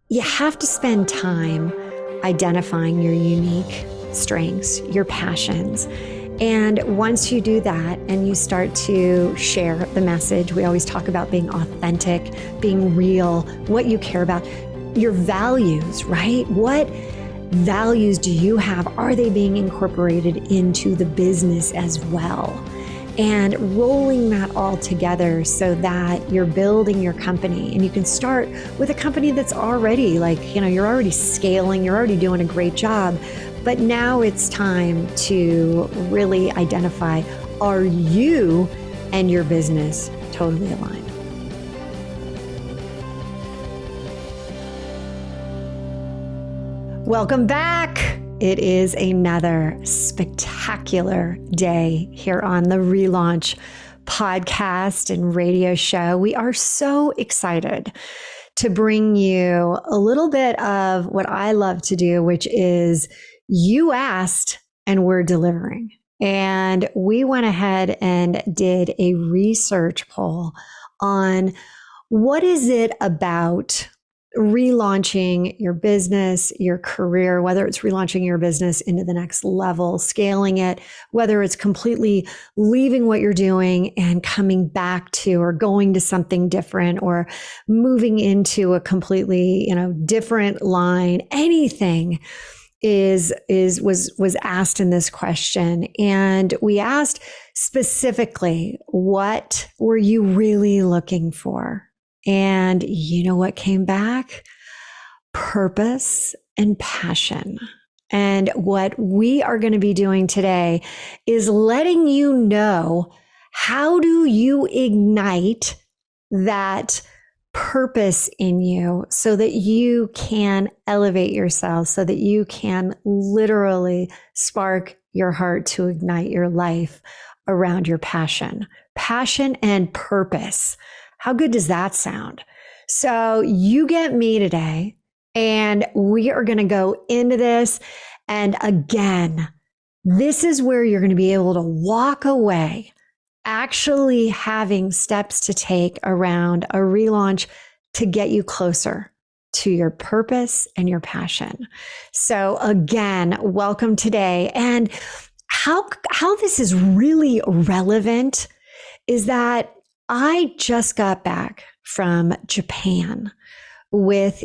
you have to spend time identifying your unique strengths, your passions. And once you do that and you start to share the message, we always talk about being authentic, being real, what you care about, your values, right? What values do you have? Are they being incorporated into the business as well? And rolling that all together so that you're building your company, and you can start with a company that's already you're already scaling, you're already doing a great job, but now it's time to really identify, are you and your business totally aligned? Welcome back. It is another spectacular day here on the ReLaunch podcast and radio show. We are so excited to bring you a little bit of what I love to do, which is you asked and we're delivering. And we went ahead and did a research poll on what is it about relaunching your business, your career, whether it's relaunching your business into the next level, scaling it, whether it's completely leaving what you're doing and coming back to or going to something different or moving into a completely, different line, anything was asked in this question. And we asked specifically, what were you really looking for? And you know what came back? Purpose and passion. And what we are going to be doing today is letting you know, how do you ignite that purpose in you so that you can elevate yourself, so that you can literally spark your heart to ignite your life around your passion and purpose. How good does that sound? So you get me today, and we are going to go into this. And again, this is where you're going to be able to walk away actually having steps to take around a relaunch to get you closer to your purpose and your passion. So again, welcome today. And how this is really relevant is that I just got back from Japan with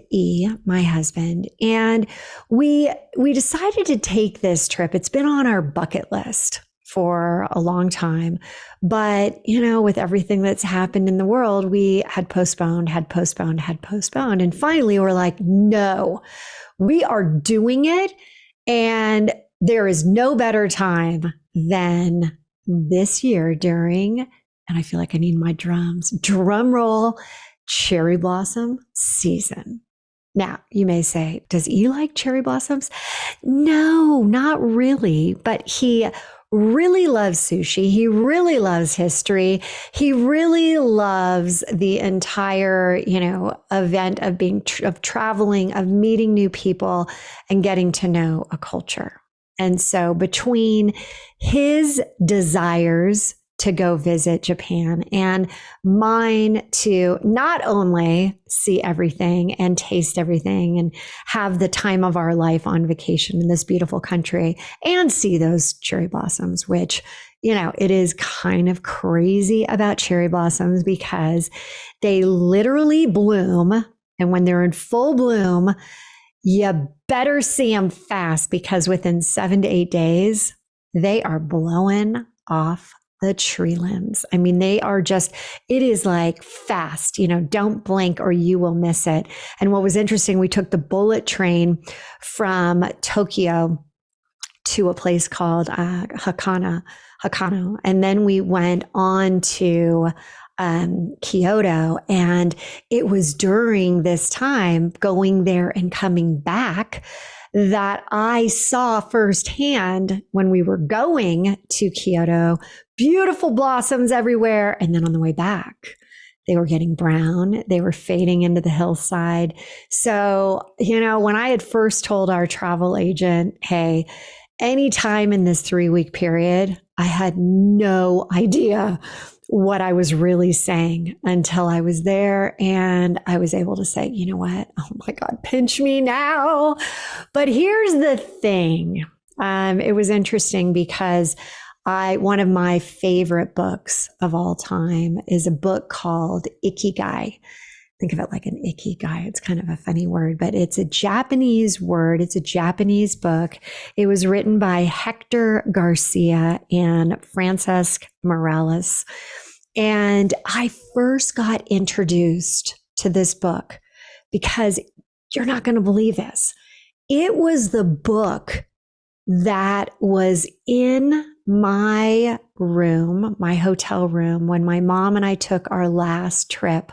my husband, and we decided to take this trip. It's been on our bucket list for a long time, but with everything that's happened in the world, we had postponed. And finally we're like, no, we are doing it. And there is no better time than this year during, and I feel like I need my drums, drum roll, cherry blossom season. Now, you may say, does he like cherry blossoms? No, not really, but he really loves sushi. He really loves history. He really loves the entire, event of traveling, of meeting new people and getting to know a culture. And so between his desires to go visit Japan and mine to not only see everything and taste everything and have the time of our life on vacation in this beautiful country and see those cherry blossoms, which, it is kind of crazy about cherry blossoms because they literally bloom. And when they're in full bloom, you better see them fast, because within 7 to 8 days, they are blowing off the tree limbs. I mean, they are just, it is like fast, don't blink or you will miss it. And what was interesting, we took the bullet train from Tokyo to a place called Hakano. And then we went on to Kyoto. And it was during this time going there and coming back that I saw firsthand, when we were going to Kyoto, beautiful blossoms everywhere. And then on the way back, they were getting brown. They were fading into the hillside. So, when I had first told our travel agent, hey, anytime in this 3-week period, I had no idea what I was really saying until I was there and I was able to say, you know what? Oh my God, pinch me now. But here's the thing. It was interesting because one of my favorite books of all time is a book called Ikigai. Think of it like an ikigai. It's kind of a funny word, but it's a Japanese word. It's a Japanese book. It was written by Hector Garcia and Francesc Morales. And I first got introduced to this book because you're not going to believe this. It was the book that was in my room, my hotel room, when my mom and I took our last trip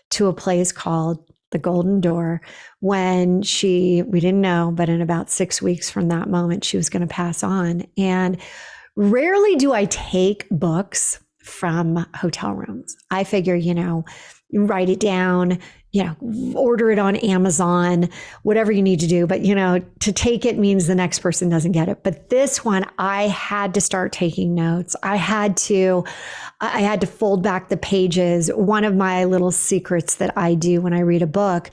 to a place called the Golden Door, when we didn't know, but in about 6 weeks from that moment, she was going to pass on. And rarely do I take books from hotel rooms. I figure, write it down, order it on Amazon, whatever you need to do. But, to take it means the next person doesn't get it. But this one, I had to start taking notes. I had to fold back the pages. One of my little secrets that I do when I read a book,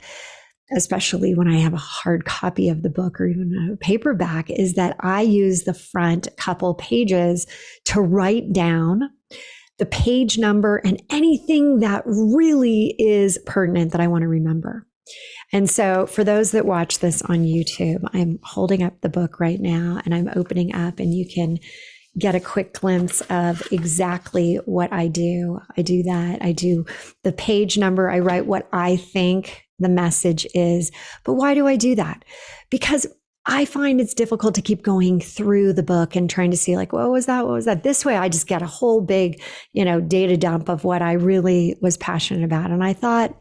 especially when I have a hard copy of the book or even a paperback, is that I use the front couple pages to write down the page number and anything that really is pertinent that I want to remember. And so for those that watch this on YouTube, I'm holding up the book right now and I'm opening up and you can get a quick glimpse of exactly what I do. I do that. I do the page number. I write what I think the message is. But why do I do that? Because I find it's difficult to keep going through the book and trying to see like, what was that? What was that? This way, I just get a whole big, data dump of what I really was passionate about. And I thought,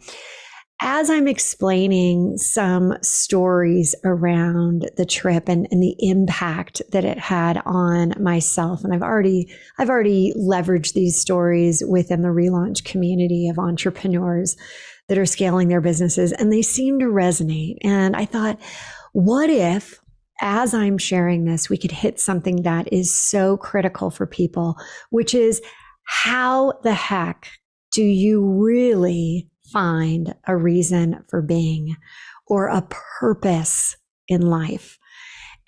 as I'm explaining some stories around the trip and the impact that it had on myself, and I've already leveraged these stories within the ReLaunch community of entrepreneurs that are scaling their businesses, and they seem to resonate. And I thought, what if, as I'm sharing this, we could hit something that is so critical for people, which is how the heck do you really find a reason for being or a purpose in life?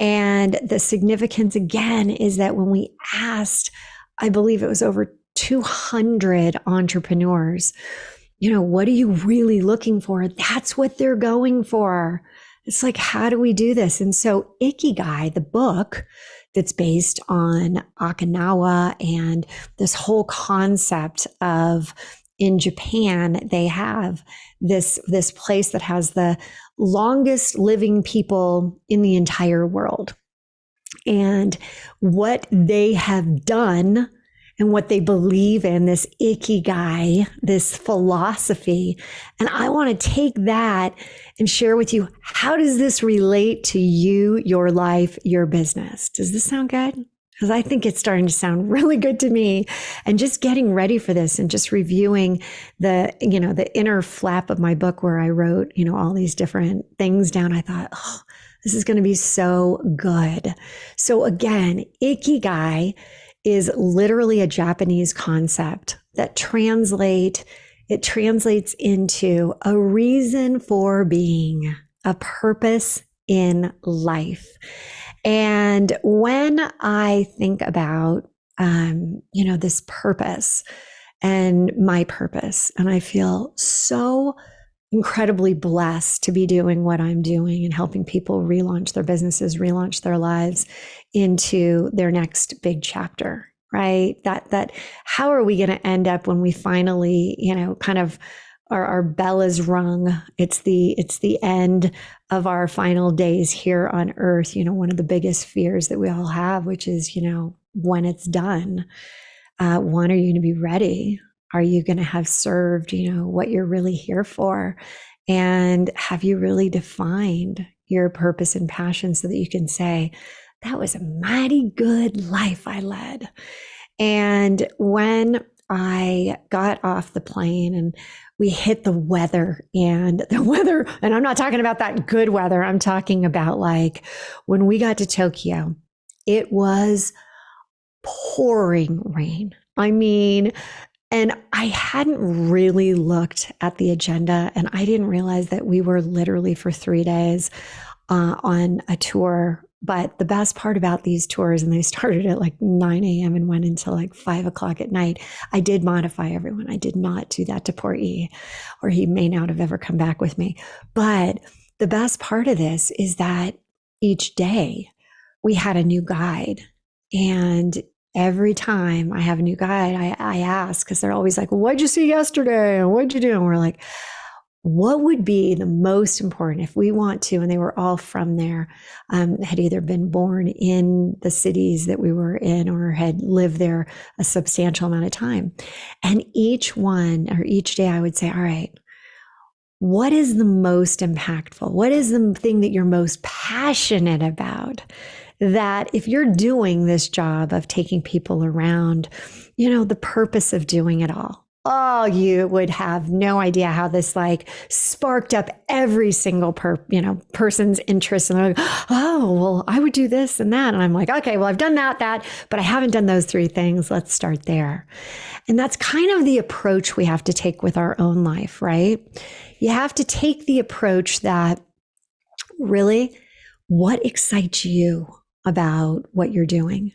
And the significance, again, is that when we asked, I believe it was over 200 entrepreneurs, what are you really looking for? That's what they're going for. It's like, how do we do this? And so Ikigai, the book that's based on Okinawa and this whole concept of, in Japan, they have this place that has the longest living people in the entire world. And what they have done and what they believe in, this Ikigai, this philosophy. And I want to take that and share with you, how does this relate to you, your life, your business? Does this sound good? Because I think it's starting to sound really good to me. And just getting ready for this and just reviewing the inner flap of my book where I wrote, all these different things down. I thought, this is going to be so good. So again, Ikigai is literally a Japanese concept that translates into a reason for being, a purpose in life. And when I think about, this purpose and my purpose, and I feel so incredibly blessed to be doing what I'm doing and helping people relaunch their businesses, relaunch their lives into their next big chapter, right? That how are we going to end up when we finally, kind of our bell is rung? It's the end of our final days here on earth. One of the biggest fears that we all have, which is, when it's done, one, are you going to be ready? Are you going to have served, what you're really here for? And have you really defined your purpose and passion so that you can say, that was a mighty good life I led? And when I got off the plane and we hit the weather, and I'm not talking about that good weather. I'm talking about like when we got to Tokyo, it was pouring rain. I mean, And I hadn't really looked at the agenda, and I didn't realize that we were literally for 3 days on a tour. But the best part about these tours, and they started at like 9 a.m. and went until like 5 o'clock at night, I did modify everyone. I did not do that to poor E, or he may not have ever come back with me. But the best part of this is that each day we had a new guide. And every time I have a new guide, I ask, because they're always like, what'd you see yesterday? And what'd you do? And we're like, what would be the most important if we want to? And they were all from there, had either been born in the cities that we were in or had lived there a substantial amount of time. And each one or each day I would say, all right, what is the most impactful? What is the thing that you're most passionate about? That if you're doing this job of taking people around, the purpose of doing it all, oh, you would have no idea how this like sparked up every single person's interest. And they're like, oh, well, I would do this and that. And I'm like, okay, well, I've done that, but I haven't done those three things. Let's start there. And that's kind of the approach we have to take with our own life, right? You have to take the approach that really, what excites you about what you're doing?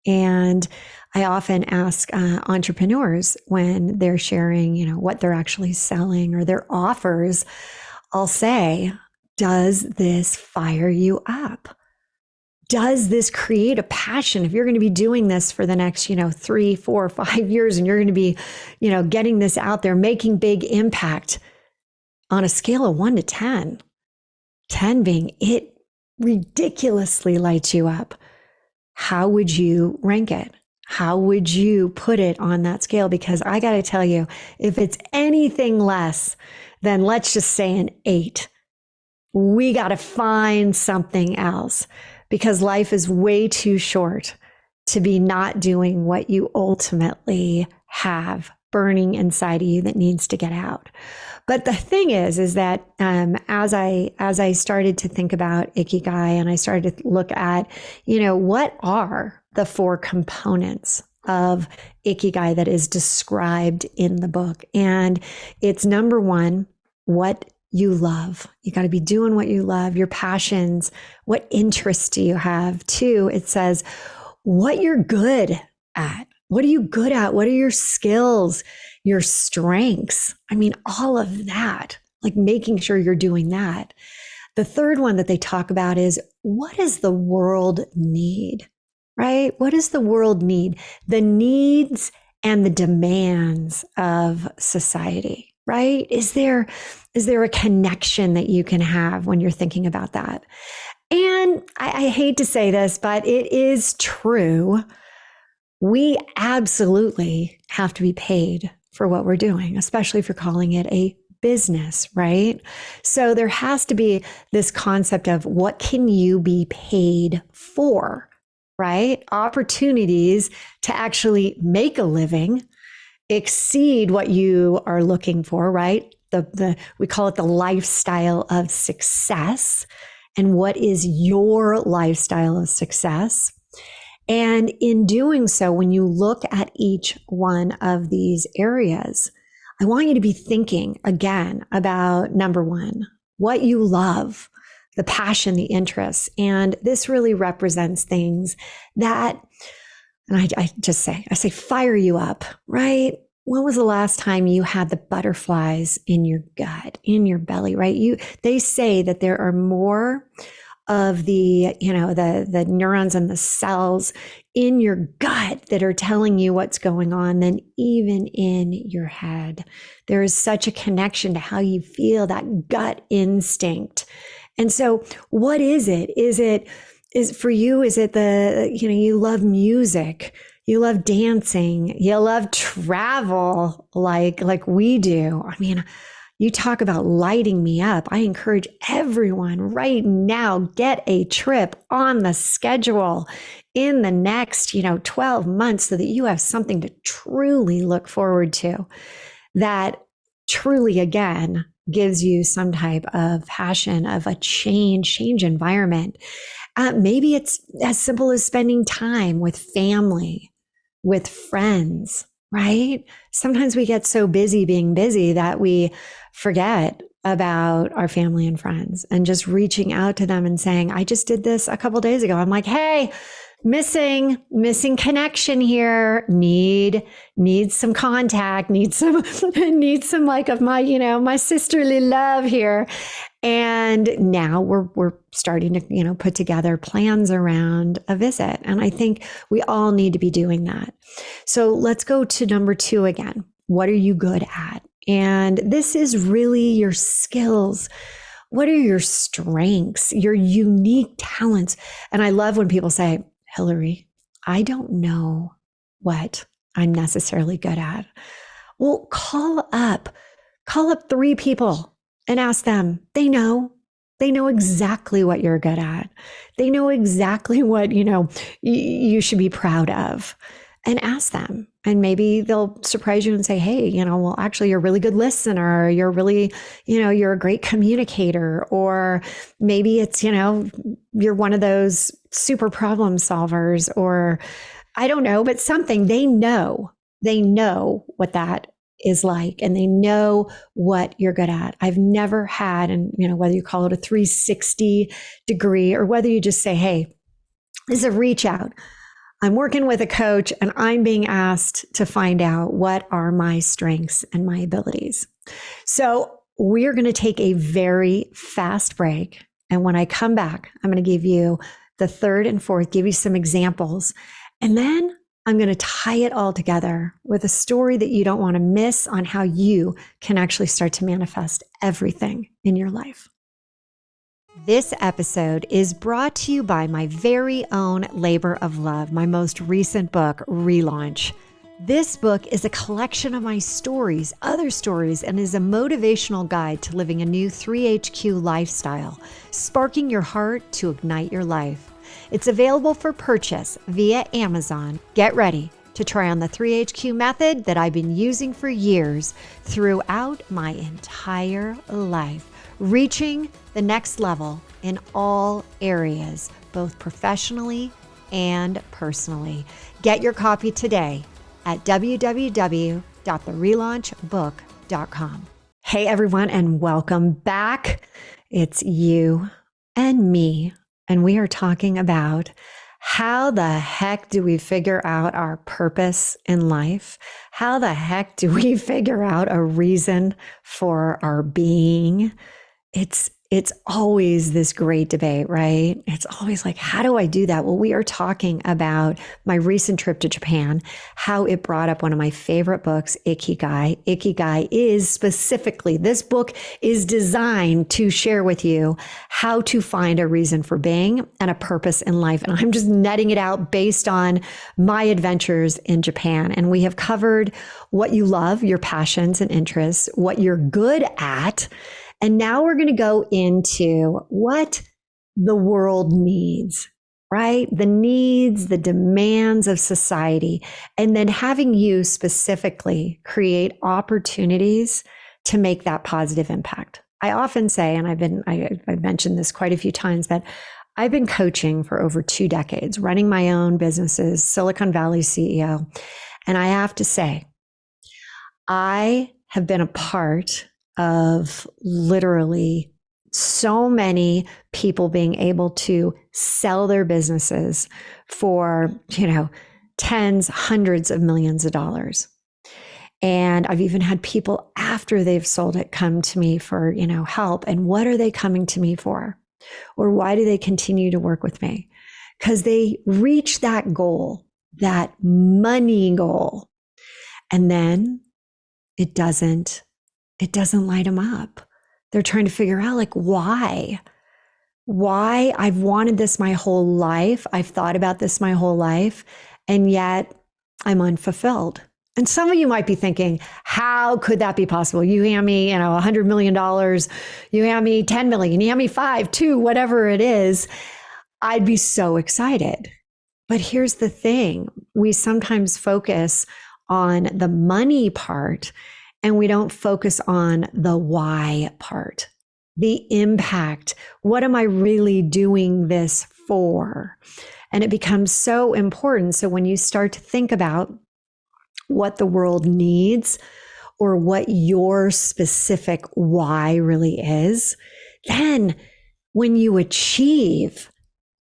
And I often ask entrepreneurs when they're sharing, what they're actually selling or their offers, I'll say, does this fire you up? Does this create a passion? If you're going to be doing this for the next, 3, 4, 5 years, and you're going to be, getting this out there, making big impact on a scale of 1 to 10, 10 being it ridiculously lights you up. How would you rank it? How would you put it on that scale? Because I got to tell you, if it's anything less than, let's just say, an 8, we got to find something else, because life is way too short to be not doing what you ultimately have burning inside of you that needs to get out. But the thing is that as I started to think about Ikigai, and I started to look at, what are the 4 components of Ikigai that is described in the book? And it's number 1, what you love. You got to be doing what you love, your passions. What interests do you have? 2, it says what you're good at. What are you good at? What are your skills, your strengths? I mean, all of that, like making sure you're doing that. The third one that they talk about is, what does the world need, right? What does the world need? The needs and the demands of society, right? Is there a connection that you can have when you're thinking about that? And I hate to say this, but it is true. We absolutely have to be paid for what we're doing, especially if you're calling it a business, right? So there has to be this concept of, what can you be paid for, right? Opportunities to actually make a living, exceed what you are looking for, right? We call it the lifestyle of success. And what is your lifestyle of success? And in doing so, when you look at each one of these areas, I want you to be thinking again about number 1, what you love, the passion, the interests. And this really represents things that, and I say fire you up, right? When was the last time you had the butterflies in your gut, in your belly, right? They say that there are more of the neurons and the cells in your gut that are telling you what's going on than even in your head. There is such a connection to how you feel, that gut instinct. And so what is it? Is for you, is it you love music, you love dancing, you love travel like we do. I mean, you talk about lighting me up. I encourage everyone right now, get a trip on the schedule in the next, 12 months, so that you have something to truly look forward to, that truly, again, gives you some type of passion of a change environment. Maybe it's as simple as spending time with family, with friends, right? Sometimes we get so busy being busy that we forget about our family and friends, and just reaching out to them and saying, I just did this a couple days ago. I'm like, hey, missing connection here. Need some contact, need some need some like of my, my sisterly love here. And now we're starting to, put together plans around a visit. And I think we all need to be doing that. So let's go to number 2 again. What are you good at? And this is really your skills. What are your strengths, your unique talents? And I love when people say, Hilary, I don't know what I'm necessarily good at. Well, call up 3 people and ask them. They know exactly what you're good at. They know exactly what, you should be proud of, and ask them. And maybe they'll surprise you and say, hey, well, actually, you're a really good listener. You're really, you're a great communicator. Or maybe it's, you're one of those super problem solvers, or I don't know, but something. They know what that is like, and they know what you're good at. I've never had, and whether you call it a 360 degree or whether you just say, hey, this is a reach out. I'm working with a coach and I'm being asked to find out what are my strengths and my abilities. So we're going to take a very fast break. And when I come back, I'm going to give you the third and fourth, give you some examples. And then I'm going to tie it all together with a story that you don't want to miss on how you can actually start to manifest everything in your life. This episode is brought to you by my very own labor of love, my most recent book, ReLaunch. This book is a collection of my stories, other stories, and is a motivational guide to living a new 3HQ lifestyle, sparking your heart to ignite your life. It's available for purchase via Amazon. Get ready to try on the 3HQ method that I've been using for years throughout my entire life, reaching the next level in all areas, both professionally and personally. Get your copy today at www.therelaunchbook.com. Hey everyone, and welcome back. It's you and me, and we are talking about how the heck do we figure out our purpose in life? How the heck do we figure out a reason for our being? It's always this great debate, right? It's always like, how do I do that? Well, we are talking about my recent trip to Japan, how it brought up one of my favorite books, Ikigai. Ikigai is specifically, this book is designed to share with you how to find a reason for being and a purpose in life. And I'm just netting it out based on my adventures in Japan. And we have covered what you love, your passions and interests, what you're good at. And now we're going to go into what the world needs, right? The needs, the demands of society, and then having you specifically create opportunities to make that positive impact. I often say, and I've mentioned this quite a few times, that I've been coaching for over 2 decades, running my own businesses, Silicon Valley CEO. And I have to say, I have been a part of literally so many people being able to sell their businesses for, tens, hundreds of millions of dollars. And I've even had people after they've sold it come to me for, help. And what are they coming to me for? Or why do they continue to work with me? Because they reach that goal, that money goal. And then it doesn't light them up. They're trying to figure out why I've wanted this my whole life. I've thought about this my whole life, and yet I'm unfulfilled. And some of you might be thinking, how could that be possible? You hand me, $100 million, you hand me 10 million, you hand me 5, 2, whatever it is. I'd be so excited. But here's the thing. We sometimes focus on the money part, and we don't focus on the why part, the impact. What am I really doing this for? And it becomes so important. So when you start to think about what the world needs or what your specific why really is, then when you achieve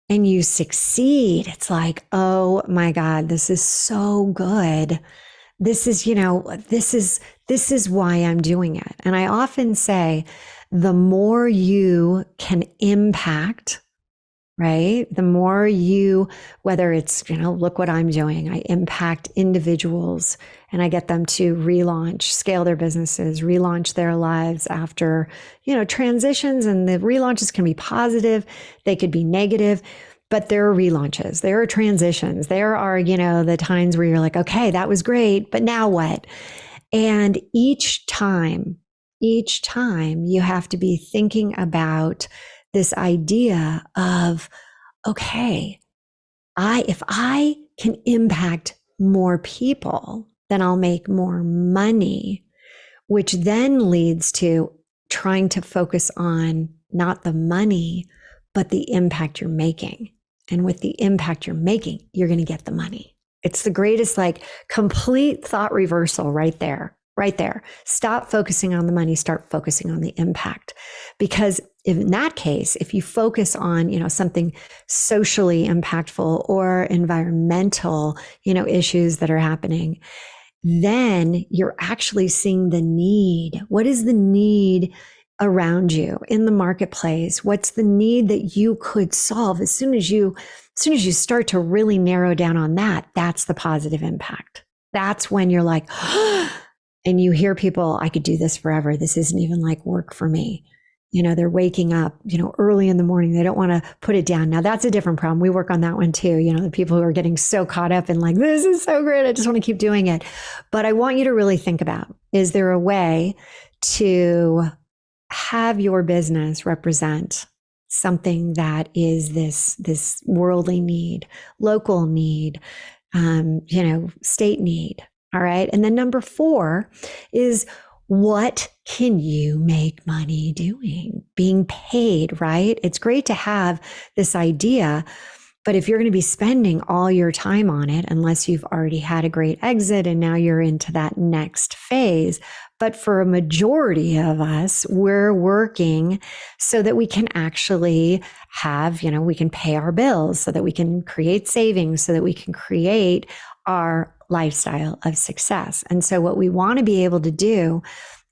and you succeed, it's like, oh my God, this is so good. This is, this is why I'm doing it. And I often say, the more you can impact, right? The more you, whether it's, look what I'm doing, I impact individuals and I get them to relaunch, scale their businesses, relaunch their lives after, transitions. And the relaunches can be positive, they could be negative, but there are relaunches, there are transitions, there are, the times where you're like, okay, that was great, but now what? And each time you have to be thinking about this idea of, okay, if I can impact more people, then I'll make more money, which then leads to trying to focus on not the money, but the impact you're making. And with the impact you're making, you're going to get the money. It's the greatest, complete thought reversal right there. Right there. Stop focusing on the money, start focusing on the impact. Because in that case, if you focus on, something socially impactful or environmental, issues that are happening, then you're actually seeing the need. What is the need around you in the marketplace? What's the need that you could solve? As soon as you start to really narrow down on that, that's the positive impact. That's when you're like, and you hear people, I could do this forever. This isn't even like work for me. They're waking up, early in the morning. They don't want to put it down. Now that's a different problem. We work on that one too. The people who are getting so caught up in this is so great. I just want to keep doing it. But I want you to really think about, is there a way to have your business represent something that is this worldly need, local need, state need? All right. And then number 4 is, what can you make money doing? Being paid, right? It's great to have this idea, but if you're going to be spending all your time on it, unless you've already had a great exit and now you're into that next phase. But for a majority of us, we're working so that we can actually have, we can pay our bills, so that we can create savings, so that we can create our lifestyle of success. And so what we want to be able to do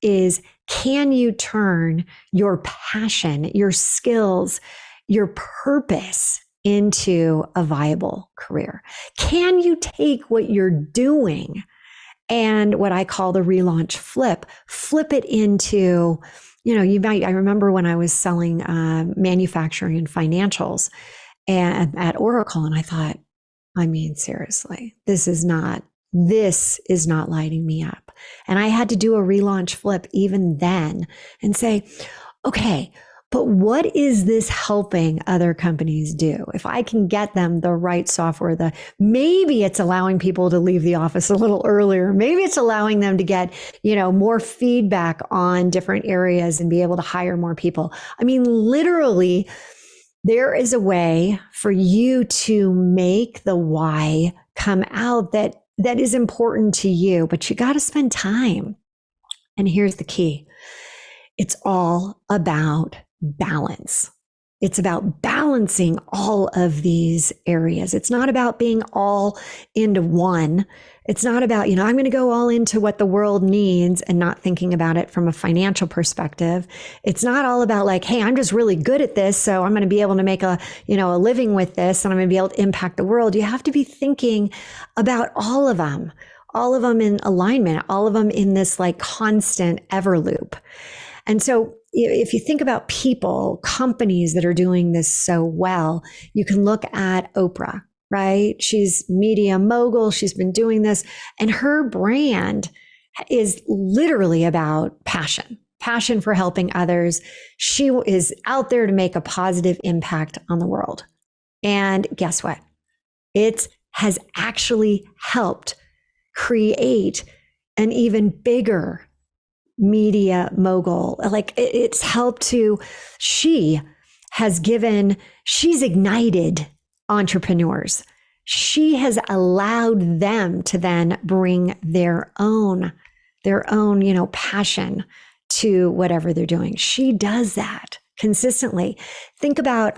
is, can you turn your passion, your skills, your purpose into a viable career? Can you take what you're doing and what I call the relaunch flip it into, I remember when I was selling manufacturing and financials at Oracle, and I thought, seriously, this is not lighting me up. And I had to do a relaunch flip even then and say, okay, but what is this helping other companies do? If I can get them the right software, maybe it's allowing people to leave the office a little earlier. Maybe it's allowing them to get, more feedback on different areas and be able to hire more people. Literally, there is a way for you to make the why come out that is important to you, but you got to spend time. And here's the key. It's all about balance. It's about balancing all of these areas. It's not about being all into one. It's not about, I'm going to go all into what the world needs and not thinking about it from a financial perspective. It's not all about hey, I'm just really good at this, so I'm going to be able to make a living with this, and I'm going to be able to impact the world. You have to be thinking about all of them in alignment, all of them in this constant ever loop. And so if you think about people, companies that are doing this so well, you can look at Oprah, right? She's media mogul. She's been doing this, and her brand is literally about passion for helping others. She is out there to make a positive impact on the world. And guess what? It has actually helped create an even bigger media mogul. It's helped to, she's ignited entrepreneurs. she has allowed them to then bring their own, passion to whatever they're doing. She does that consistently. Think about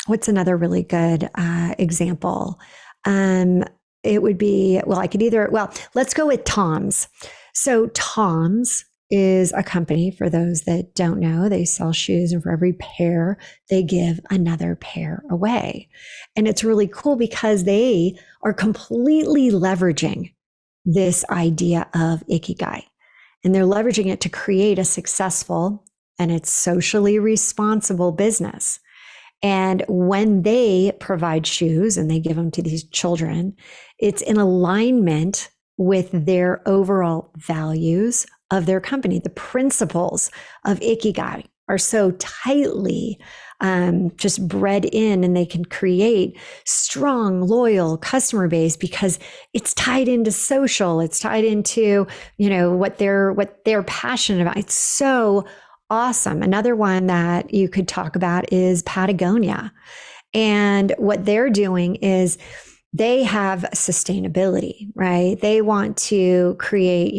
what's another really good example. It would be, let's go with Tom's. So Tom's is a company, for those that don't know. They sell shoes, and for every pair, they give another pair away. And it's really cool because they are completely leveraging this idea of Ikigai. And they're leveraging it to create a successful and it's socially responsible business. And when they provide shoes and they give them to these children, it's in alignment with their overall values of their company. The principles of Ikigai are so tightly just bred in, and they can create strong, loyal customer base because it's tied into social. It's tied into, what they're passionate about. It's so awesome. Another one that you could talk about is Patagonia. And what they're doing is they have sustainability, right? They want to create,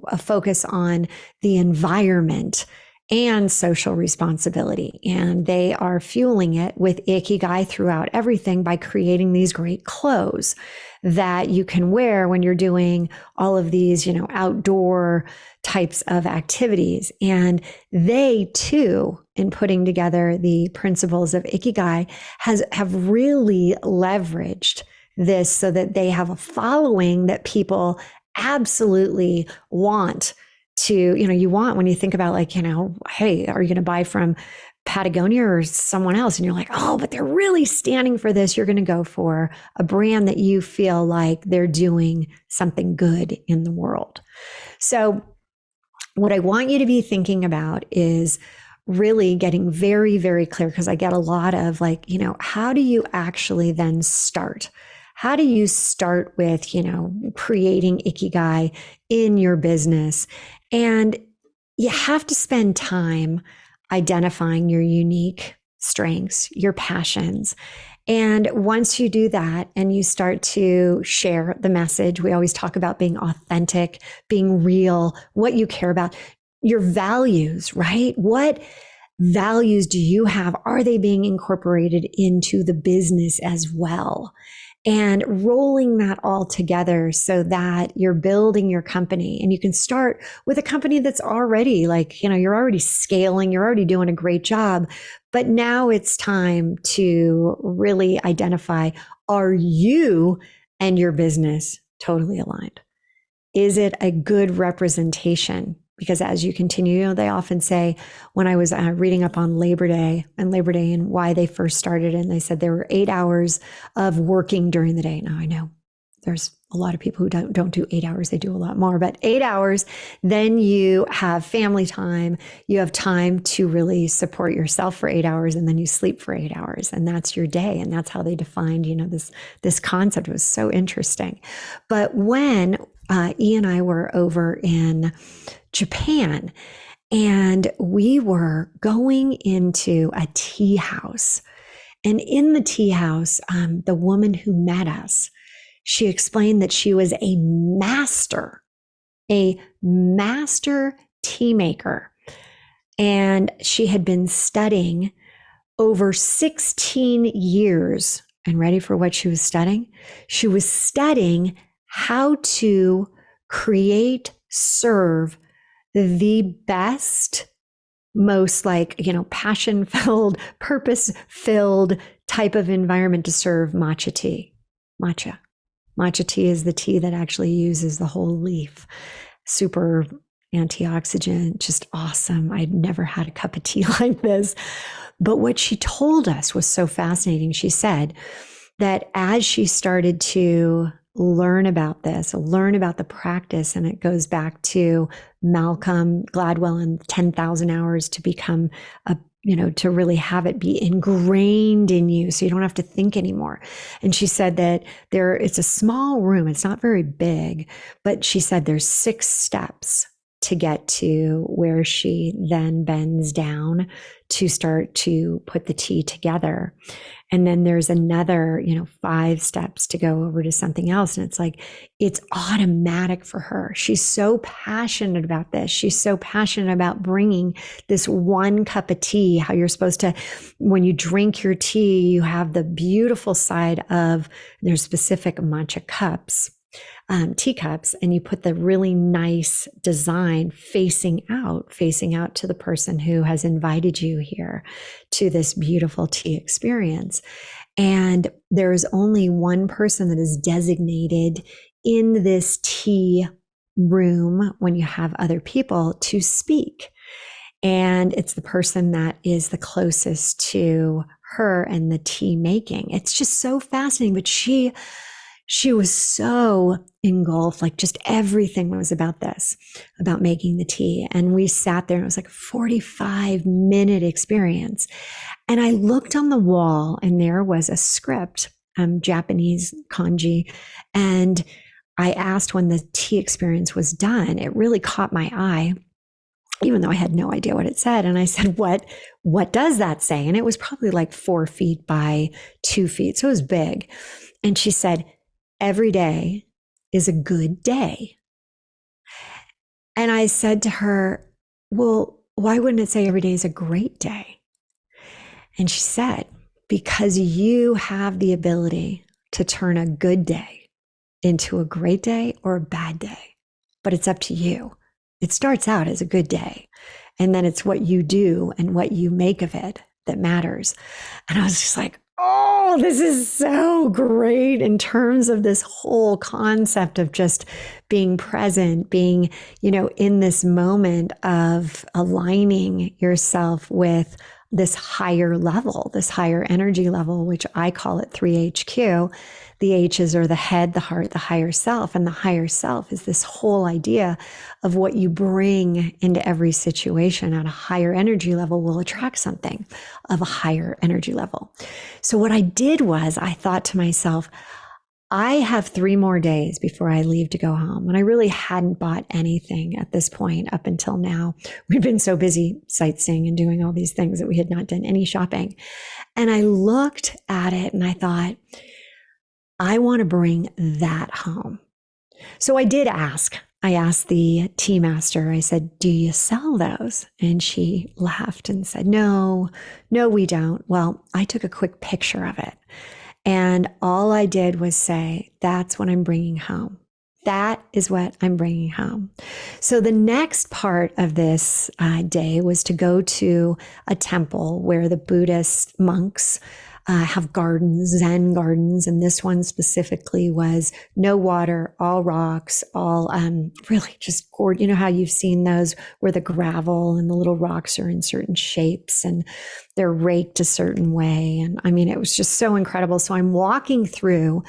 a focus on the environment and social responsibility. And they are fueling it with Ikigai throughout everything by creating these great clothes that you can wear when you're doing all of these, outdoor types of activities. And they too, in putting together the principles of Ikigai, have really leveraged this so that they have a following that people absolutely want to, you want when you think about hey, are you going to buy from Patagonia or someone else? And you're like, oh, but they're really standing for this. You're going to go for a brand that you feel like they're doing something good in the world. So what I want you to be thinking about is really getting very, very clear, because I get a lot of how do you actually then start? How do you start with, creating Ikigai in your business? And you have to spend time identifying your unique strengths, your passions. And once you do that and you start to share the message, we always talk about being authentic, being real, what you care about, your values, right? What values do you have? Are they being incorporated into the business as well? And rolling that all together so that you're building your company. And you can start with a company that's already you're already scaling, you're already doing a great job. But now it's time to really identify, are you and your business totally aligned? Is it a good representation? Because as you continue, they often say, when I was reading up on Labor Day and why they first started, and they said there were 8 hours of working during the day. Now I know there's a lot of people who don't do 8 hours. They do a lot more, but 8 hours, then you have family time. You have time to really support yourself for 8 hours, and then you sleep for 8 hours. And that's your day. And that's how they defined, this concept. It was so interesting. But when E and I were over in Japan, and we were going into a tea house. And in the tea house, the woman who met us, she explained that she was a master tea maker. And she had been studying over 16 years. And ready for what she was studying? She was studying how to create, serve the best, most passion-filled, purpose-filled type of environment to serve matcha tea. Matcha tea is the tea that actually uses the whole leaf. Super antioxidant, just awesome. I'd never had a cup of tea like this. But what she told us was so fascinating. She said that as she started to learn about this, learn about the practice, and it goes back to Malcolm Gladwell and 10,000 hours to become to really have it be ingrained in you so you don't have to think anymore. And she said that it's a small room. It's not very big, but she said there's 6 steps to get to where she then bends down to start to put the tea together. And then there's another, 5 steps to go over to something else. And it's like, it's automatic for her. She's so passionate about this. She's so passionate about bringing this one cup of tea, how you're supposed to, when you drink your tea, you have the beautiful side of there's specific matcha cups, teacups, and you put the really nice design facing out to the person who has invited you here to this beautiful tea experience. And there is only one person that is designated in this tea room when you have other people to speak. And it's the person that is the closest to her and the tea making. It's just so fascinating. But she was so engulfed, like just everything was about this, about making the tea. And we sat there and it was like a 45-minute experience. And I looked on the wall and there was a script, Japanese kanji. And I asked when the tea experience was done, it really caught my eye, even though I had no idea what it said. And I said, what does that say? And it was probably like 4 feet by 2 feet. So it was big. And she said, every day is a good day. And I said to her, well, why wouldn't it say every day is a great day? And she said, because you have the ability to turn a good day into a great day or a bad day, but it's up to you. It starts out as a good day, and then it's what you do and what you make of it that matters. And I was just like, oh, this is so great in terms of this whole concept of just being present, being, in this moment of aligning yourself with this higher level, this higher energy level, which I call it 3HQ. The H's are the head, the heart, the higher self. And the higher self is this whole idea of what you bring into every situation at a higher energy level will attract something of a higher energy level. So what I did was I thought to myself, I have 3 more days before I leave to go home. And I really hadn't bought anything at this point up until now. We've been so busy sightseeing and doing all these things that we had not done any shopping. And I looked at it and I thought, I want to bring that home. So I did ask. I asked the tea master, I said, do you sell those? And she laughed and said, no, we don't. Well, I took a quick picture of it. And all I did was say, that's what I'm bringing home. That is what I'm bringing home. So the next part of this day was to go to a temple where the Buddhist monks have gardens, Zen gardens. And this one specifically was no water, all rocks, all really just gorgeous. You know how you've seen those where the gravel and the little rocks are in certain shapes and they're raked a certain way. And I mean, it was just so incredible. So I'm walking through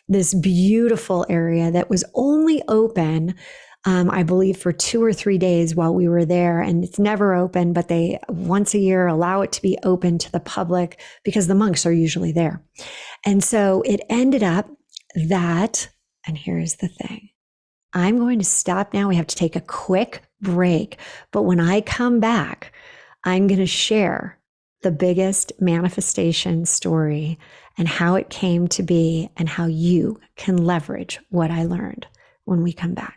this beautiful area that was only open, I believe, for 2 or 3 days while we were there. And it's never open, but they once a year allow it to be open to the public because the monks are usually there. And so it ended up that, and here's the thing, I'm going to stop now. We have to take a quick break. But when I come back, I'm going to share the biggest manifestation story and how it came to be and how you can leverage what I learned when we come back.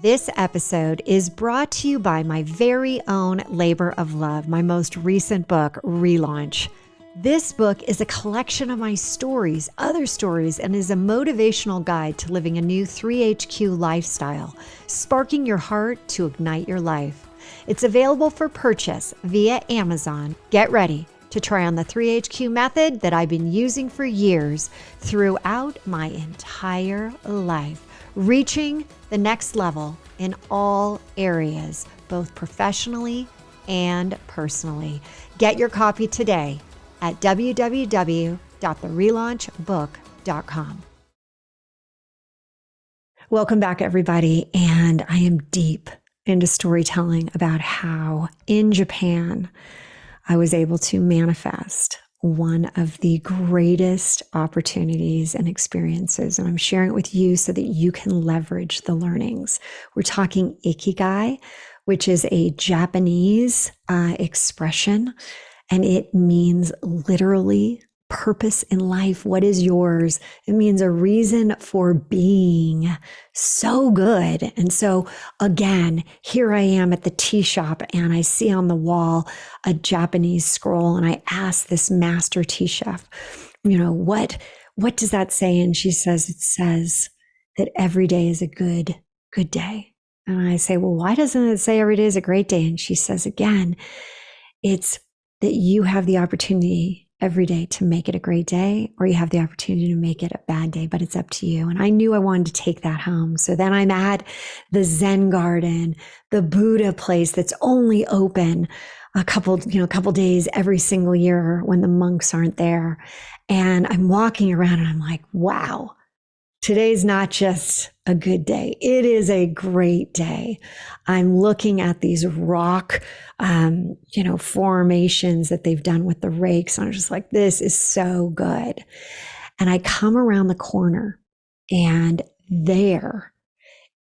This episode is brought to you by my very own labor of love, my most recent book, ReLaunch. This book is a collection of my stories, other stories, and is a motivational guide to living a new 3HQ lifestyle, sparking your heart to ignite your life. It's available for purchase via Amazon. Get ready to try on the 3HQ method that I've been using for years throughout my entire life, reaching the next level in all areas, both professionally and personally. Get your copy today at www.therelaunchbook.com. Welcome back, everybody. And I am deep into storytelling about how in Japan, I was able to manifest one of the greatest opportunities and experiences. And I'm sharing it with you so that you can leverage the learnings. We're talking Ikigai, which is a Japanese expression, and it means literally purpose in life. What is yours? It means a reason for being. So good. And so again, here I am at the tea shop and I see on the wall a Japanese scroll, and I ask this master tea chef, what does that say? And she says, it says that every day is a good day. And I say, well, why doesn't it say every day is a great day? And she says, again, it's that you have the opportunity every day to make it a great day, or you have the opportunity to make it a bad day, but it's up to you. And I knew I wanted to take that home. So then I'm at the Zen garden, the Buddha place that's only open a couple days every single year when the monks aren't there. And I'm walking around and I'm like, wow, today's not just a good day. It is a great day. I'm looking at these rock, formations that they've done with the rakes. And I'm just like, this is so good. And I come around the corner and there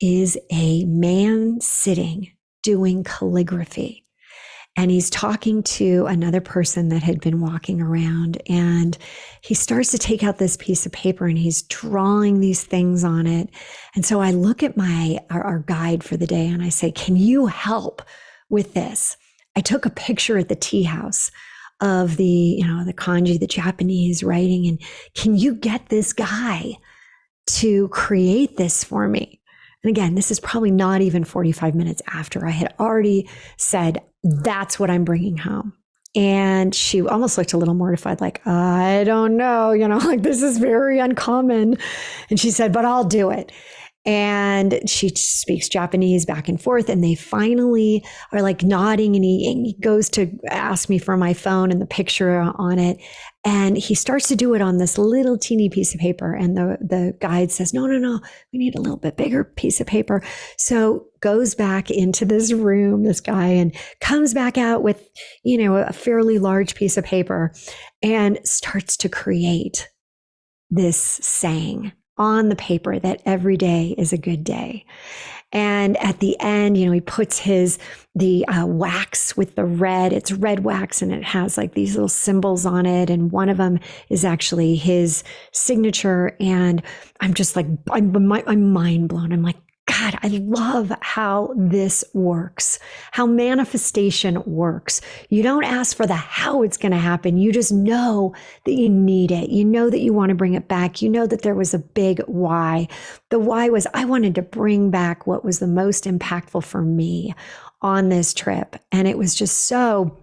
is a man sitting doing calligraphy. And he's talking to another person that had been walking around, and he starts to take out this piece of paper and he's drawing these things on it. And so I look at our guide for the day and I say, can you help with this? I took a picture at the tea house of the kanji, the Japanese writing, and can you get this guy to create this for me? And again, this is probably not even 45 minutes after I had already said, that's what I'm bringing home. And she almost looked a little mortified, like, I don't know, like this is very uncommon. And she said, but I'll do it. And she speaks Japanese back and forth. And they finally are like nodding, and he goes to ask me for my phone and the picture on it. And he starts to do it on this little teeny piece of paper. And the guide says, no, we need a little bit bigger piece of paper. So goes back into this room, this guy, and comes back out with, a fairly large piece of paper and starts to create this saying on the paper that every day is a good day. And at the end, he puts the wax with the red, it's red wax, and it has like these little symbols on it. And one of them is actually his signature. And I'm just like, I'm mind blown. I'm like, God, I love how this works, how manifestation works. You don't ask for the how it's going to happen. You just know that you need it. You know that you want to bring it back. You know that there was a big why. The why was I wanted to bring back what was the most impactful for me on this trip. And it was just so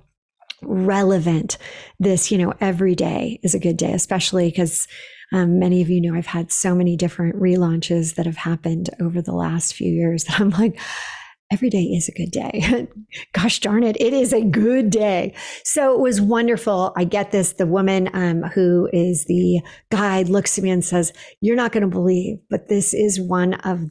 relevant. This, every day is a good day, especially because many of you know I've had so many different relaunches that have happened over the last few years that I'm like, every day is a good day. Gosh darn it, it is a good day. So it was wonderful. I get this. The woman who is the guide looks at me and says, you're not going to believe, but this is one of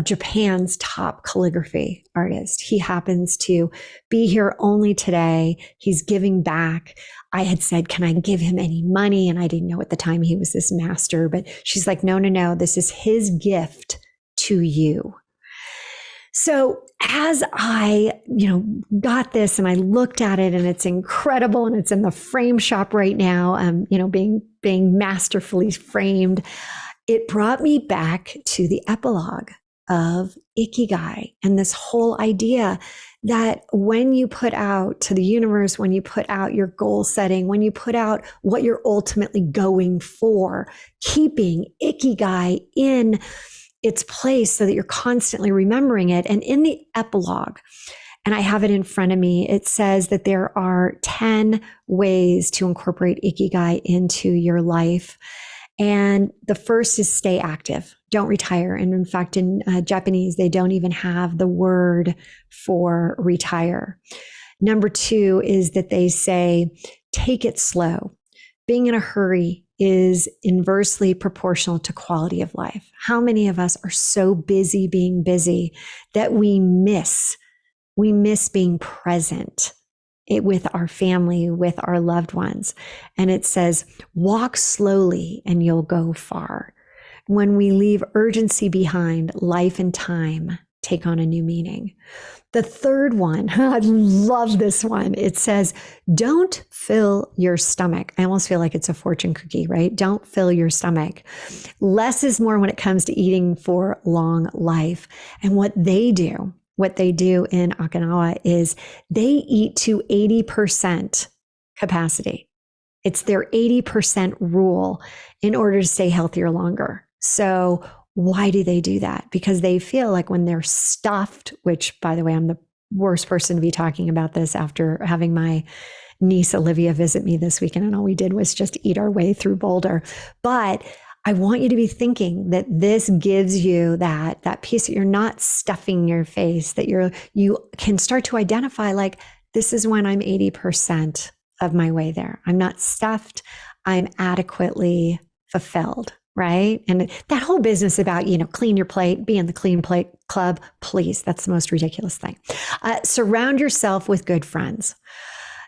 Japan's top calligraphy artists. He happens to be here only today. He's giving back. I had said, can I give him any money? And I didn't know at the time he was this master, but she's like, no, this is his gift to you. So as I, got this and I looked at it, and it's incredible, and it's in the frame shop right now, being masterfully framed, it brought me back to the epilogue of Ikigai and this whole idea that when you put out to the universe, when you put out your goal setting, when you put out what you're ultimately going for, keeping Ikigai in its place so that you're constantly remembering it. And in the epilogue, and I have it in front of me, it says that there are 10 ways to incorporate Ikigai into your life. And the first is stay active. Don't retire. And in fact, in Japanese, they don't even have the word for retire. Number 2 is that they say, take it slow. Being in a hurry is inversely proportional to quality of life. How many of us are so busy being busy that we miss being present with our family, with our loved ones. And it says, walk slowly and you'll go far. When we leave urgency behind, life and time take on a new meaning. The third one, I love this one. It says, don't fill your stomach. I almost feel like it's a fortune cookie, right? Don't fill your stomach. Less is more when it comes to eating for long life. And what they do in Okinawa is they eat to 80% capacity. It's their 80% rule in order to stay healthier longer. So why do they do that? Because they feel like when they're stuffed, which, by the way, I'm the worst person to be talking about this after having my niece Olivia visit me this weekend, and all we did was just eat our way through Boulder. But I want you to be thinking that this gives you that piece that you're not stuffing your face, that you can start to identify, like, this is when I'm 80% of my way there. I'm not stuffed. I'm adequately fulfilled. Right. And that whole business about, clean your plate, be in the clean plate club, please. That's the most ridiculous thing. Surround yourself with good friends.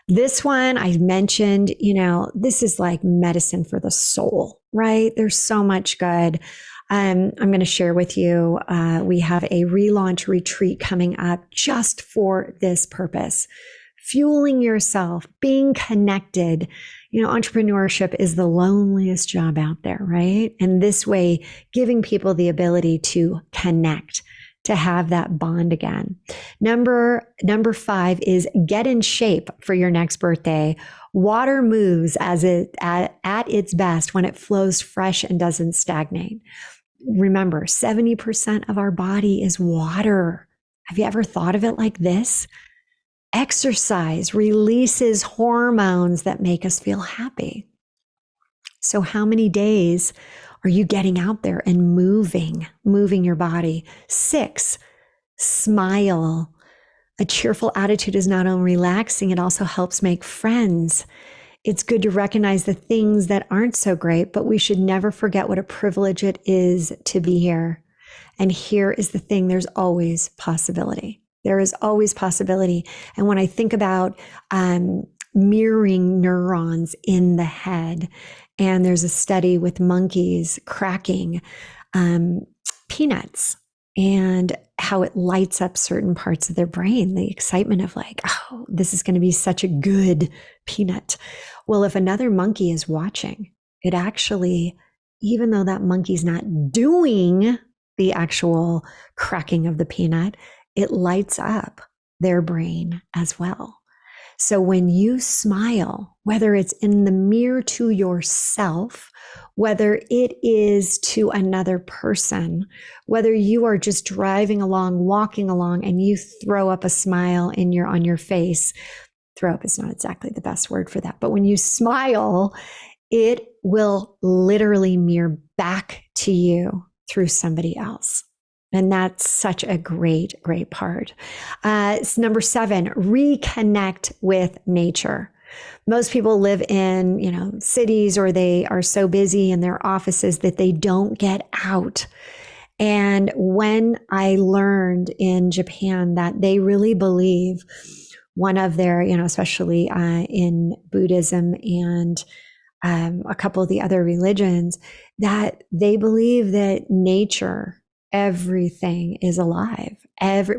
This one I mentioned, this is like medicine for the soul, right? There's so much good. I'm going to share with you. We have a ReLaunch retreat coming up just for this purpose. Fueling yourself, being connected. Entrepreneurship is the loneliest job out there, right? And this way, giving people the ability to connect, to have that bond again. Number 5 is get in shape for your next birthday. Water moves at its best when it flows fresh and doesn't stagnate. Remember, 70% of our body is water. Have you ever thought of it like this? Exercise releases hormones that make us feel happy. So how many days are you getting out there and moving your body? 6, smile. A cheerful attitude is not only relaxing, it also helps make friends. It's good to recognize the things that aren't so great, but we should never forget what a privilege it is to be here. And here is the thing, there's always possibility. There is always possibility. And when I think about mirroring neurons in the head, and there's a study with monkeys cracking peanuts and how it lights up certain parts of their brain, the excitement of like, oh, this is going to be such a good peanut. Well, if another monkey is watching, it actually, even though that monkey's not doing the actual cracking of the peanut, it lights up their brain as well. So when you smile, whether it's in the mirror to yourself, whether it is to another person, whether you are just driving along, walking along, and you throw up a smile on your face, throw up is not exactly the best word for that, but when you smile, it will literally mirror back to you through somebody else. And that's such a great, great part. It's number 7, reconnect with nature. Most people live in, cities, or they are so busy in their offices that they don't get out. And when I learned in Japan that they really believe one of their, especially in Buddhism and a couple of the other religions, that they believe that nature, everything is alive,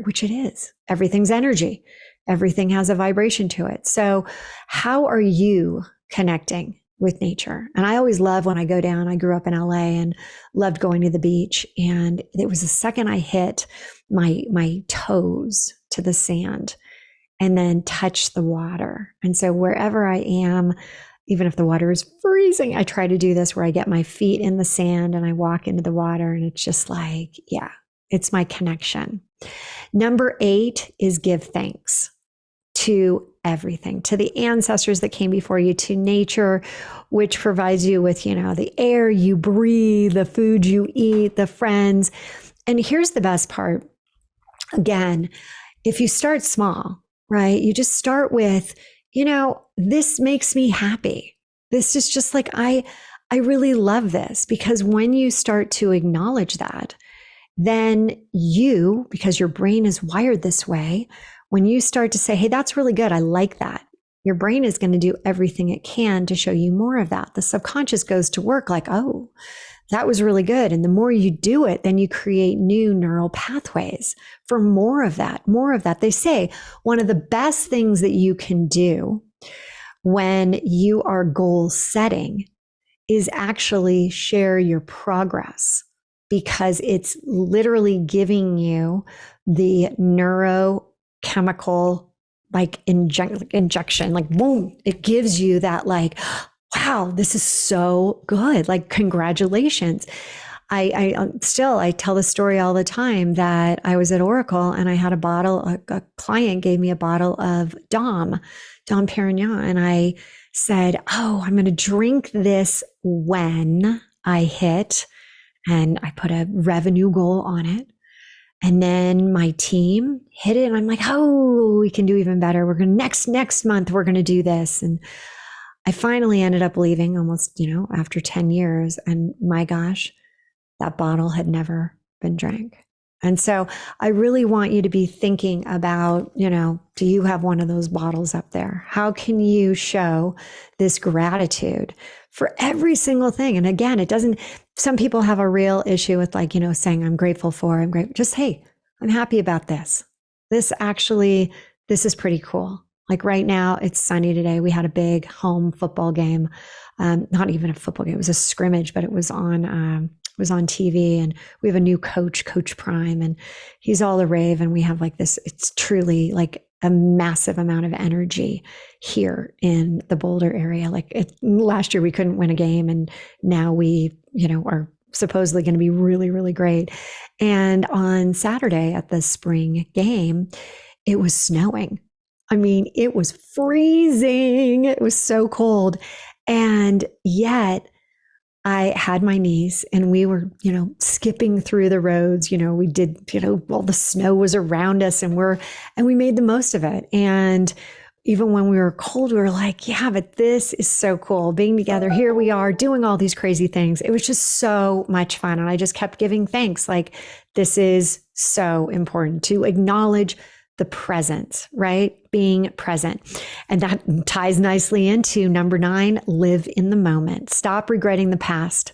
which it is. Everything's energy. Everything has a vibration to it. So how are you connecting with nature? And I always love when I go down, I grew up in LA and loved going to the beach. And it was the second I hit my toes to the sand and then touched the water. And so wherever I am, even if the water is freezing, I try to do this where I get my feet in the sand and I walk into the water, and it's just like, yeah, it's my connection. Number 8 is give thanks to everything, to the ancestors that came before you, to nature, which provides you with, the air you breathe, the food you eat, the friends. And here's the best part. Again, if you start small, right, you just start with, this makes me happy. This is just like, I really love this, because when you start to acknowledge that, then because your brain is wired this way, when you start to say, hey, that's really good, I like that, your brain is going to do everything it can to show you more of that. The subconscious goes to work like, oh, that was really good. And the more you do it, then you create new neural pathways for more of that, more of that. They say one of the best things that you can do when you are goal setting is actually share your progress, because it's literally giving you the neurochemical like injection, like boom, it gives you that like, wow, this is so good. Like, congratulations. I tell the story all the time that I was at Oracle and I had a client gave me a bottle of Dom Perignon. And I said, oh, I'm going to drink this when I hit, and I put a revenue goal on it. And then my team hit it and I'm like, oh, we can do even better. We're going to next month, we're going to do this. And I finally ended up leaving almost, after 10 years. And my gosh, that bottle had never been drank. And so I really want you to be thinking about, do you have one of those bottles up there? How can you show this gratitude for every single thing? And again, some people have a real issue with saying I'm grateful for, I'm grateful. Just, hey, I'm happy about this. This is pretty cool. Like right now, it's sunny today. We had a big home football game. Not even a football game. It was a scrimmage, but it was on TV, and we have a new coach, Coach Prime, and he's all the rave. And we have like this, it's truly like a massive amount of energy here in the Boulder area. Last year we couldn't win a game, and now we, are supposedly going to be really, really great. And on Saturday at the spring game, it was snowing. I mean, it was freezing. It was so cold. And yet I had my niece and we were, skipping through the roads. We did, all the snow was around us, and we made the most of it. And even when we were cold, we were like, yeah, but this is so cool being together. Here we are doing all these crazy things. It was just so much fun. And I just kept giving thanks. Like, this is so important to acknowledge the present, right? Being present. And that ties nicely into number 9, live in the moment. Stop regretting the past.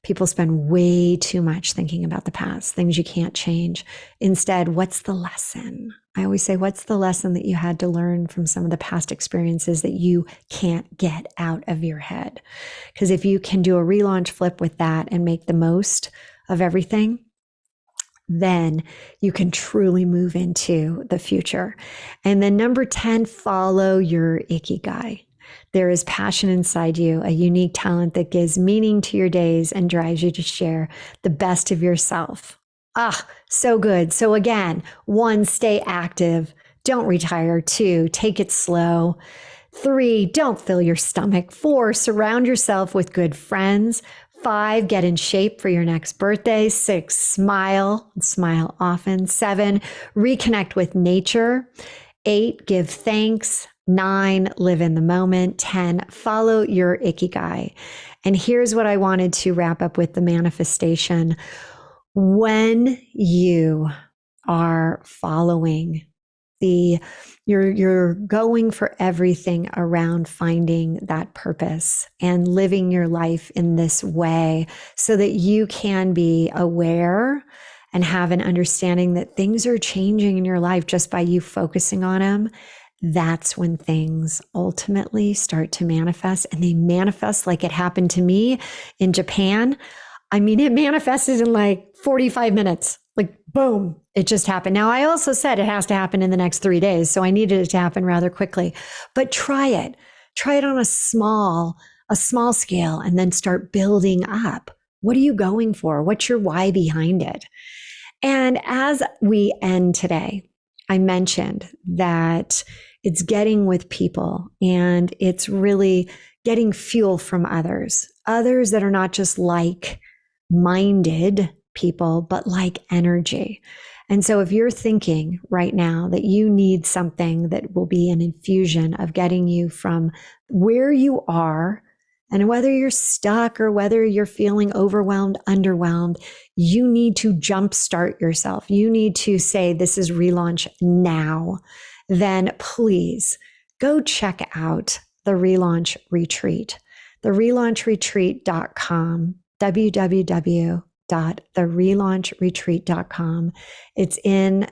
People spend way too much thinking about the past, things you can't change. Instead, what's the lesson? I always say, what's the lesson that you had to learn from some of the past experiences that you can't get out of your head? Because if you can do a relaunch flip with that and make the most of everything, then you can truly move into the future. And then number 10, follow your Ikigai. There is passion inside you, a unique talent that gives meaning to your days and drives you to share the best of yourself. So good. So again, 1, stay active. Don't retire. 2, take it slow. 3, don't fill your stomach. 4, surround yourself with good friends. 5, get in shape for your next birthday. 6, smile often. 7, reconnect with nature. 8, give thanks. 9, live in the moment. 10, follow your Ikigai. And here's what I wanted to wrap up with: the manifestation. When you are following you're going for everything around finding that purpose and living your life in this way so that you can be aware and have an understanding that things are changing in your life just by you focusing on them. That's when things ultimately start to manifest, and they manifest like it happened to me in Japan. I mean, it manifested in like 45 minutes. Like, boom, it just happened. Now, I also said it has to happen in the next 3 days. So I needed it to happen rather quickly, but try it on a small scale, and then start building up. What are you going for? What's your why behind it? And as we end today, I mentioned that it's getting with people, and it's really getting fuel from others that are not just like-minded people, but like energy. And so if you're thinking right now that you need something that will be an infusion of getting you from where you are, and whether you're stuck or whether you're feeling overwhelmed, underwhelmed, you need to jumpstart yourself. You need to say, this is ReLaunch now. Then please go check out the ReLaunch Retreat, the relaunchretreat.com, www.therelaunchretreat.com. It's in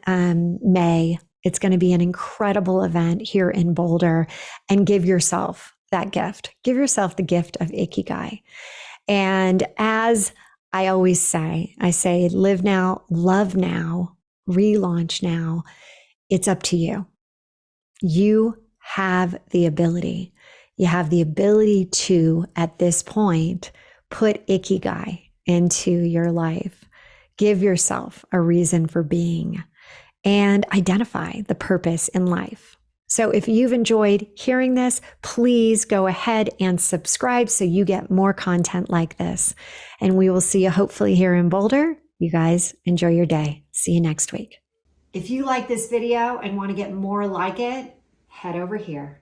May. It's going to be an incredible event here in Boulder, and give yourself that gift. Give yourself the gift of Ikigai. And as I always say, I say, live now, love now, relaunch now. It's up to you. You have the ability. You have the ability to, at this point, put Ikigai into your life. Give yourself a reason for being and identify the purpose in life. So if you've enjoyed hearing this, please go ahead and subscribe so you get more content like this. And we will see you hopefully here in Boulder. You guys enjoy your day. See you next week. If you like this video and want to get more like it, head over here.